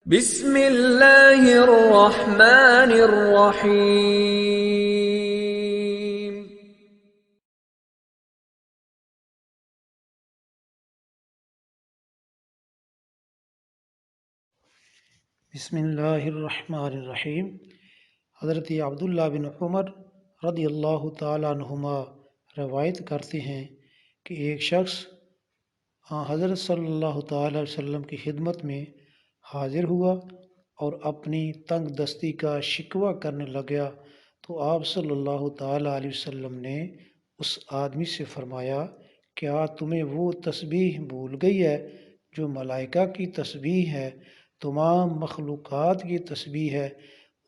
بسم اللہ الرحمن الرحیم۔ بسم اللہ الرحمن الرحیم۔ حضرت عبداللہ بن عمر رضی اللہ تعالیٰ عنہما روایت کرتے ہیں کہ ایک شخص حضرت صلی اللہ تعالیٰ علیہ وسلم کی خدمت میں حاضر ہوا اور اپنی تنگ دستی کا شکوہ کرنے لگا، تو آپ صلی اللہ تعالیٰ علیہ وسلم نے اس آدمی سے فرمایا، کیا تمہیں وہ تسبیح بھول گئی ہے جو ملائکہ کی تسبیح ہے، تمام مخلوقات کی تسبیح ہے،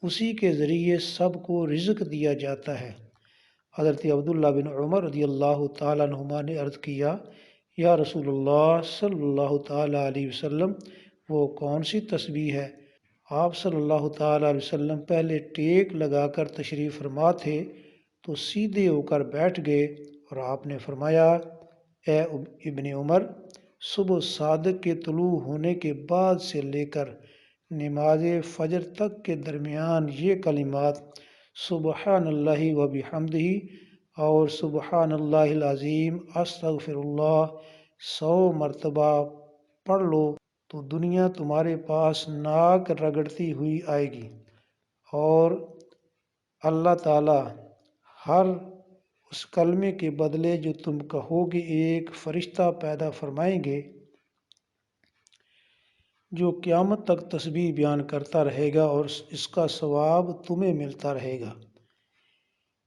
اسی کے ذریعے سب کو رزق دیا جاتا ہے۔ حضرت عبداللہ بن عمر رضی اللہ تعالیٰ عنہما نے عرض کیا، یا رسول اللہ صلی اللہ تعالیٰ علیہ وسلم، وہ کون سی تسبیح ہے؟ آپ صلی اللہ تعالیٰ علیہ وسلم پہلے ٹیک لگا کر تشریف فرما تھے تو سیدھے ہو کر بیٹھ گئے اور آپ نے فرمایا، اے ابن عمر، صبح صادق کے طلوع ہونے کے بعد سے لے کر نماز فجر تک کے درمیان یہ کلمات سبحان اللہ و بحمدہ اور سبحان اللہ العظیم استغفر اللہ 100 مرتبہ پڑھ لو تو دنیا تمہارے پاس ناک رگڑتی ہوئی آئے گی، اور اللہ تعالیٰ ہر اس کلمے کے بدلے جو تم کہو گے ایک فرشتہ پیدا فرمائیں گے جو قیامت تک تسبیح بیان کرتا رہے گا اور اس کا ثواب تمہیں ملتا رہے گا۔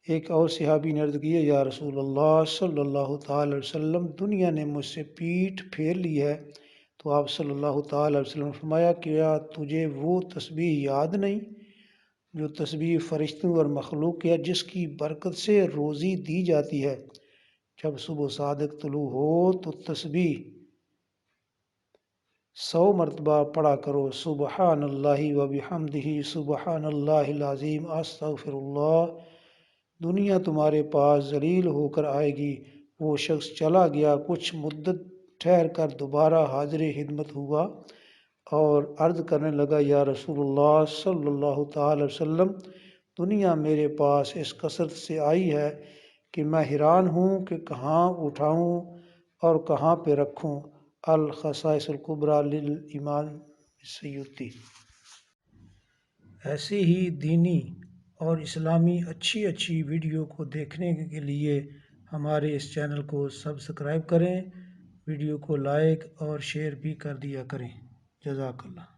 ایک اور صحابی نے عرض کی، یا رسول اللہ صلی اللہ تعالی علیہ وسلم، دنیا نے مجھ سے پیٹھ پھیر لی ہے۔ تو آپ صلی اللہ تعالی علیہ وسلم نے فرمایا، کیا تجھے وہ تسبیح یاد نہیں جو تسبیح فرشتوں اور مخلوق ہے، جس کی برکت سے روزی دی جاتی ہے؟ جب صبح صادق طلوع ہو تو تسبیح 100 مرتبہ پڑھا کرو، سبحان اللہ و بحمدہ سبحان اللہ العظیم استغفر اللہ، دنیا تمہارے پاس ذلیل ہو کر آئے گی۔ وہ شخص چلا گیا، کچھ مدت ٹھہر کر دوبارہ حاضر خدمت ہوا اور عرض کرنے لگا، یا رسول اللہ صلی اللہ تعالی وسلم، دنیا میرے پاس اس کثرت سے آئی ہے کہ میں حیران ہوں کہ کہاں اٹھاؤں اور کہاں پہ رکھوں۔ الخصائص الکبریٰ للامام سیوطی۔ ایسے ہی دینی اور اسلامی اچھی ویڈیو کو دیکھنے کے لیے ہمارے اس چینل کو سبسکرائب کریں، ویڈیو کو لائک اور شیئر بھی کر دیا کریں۔ جزاک اللہ۔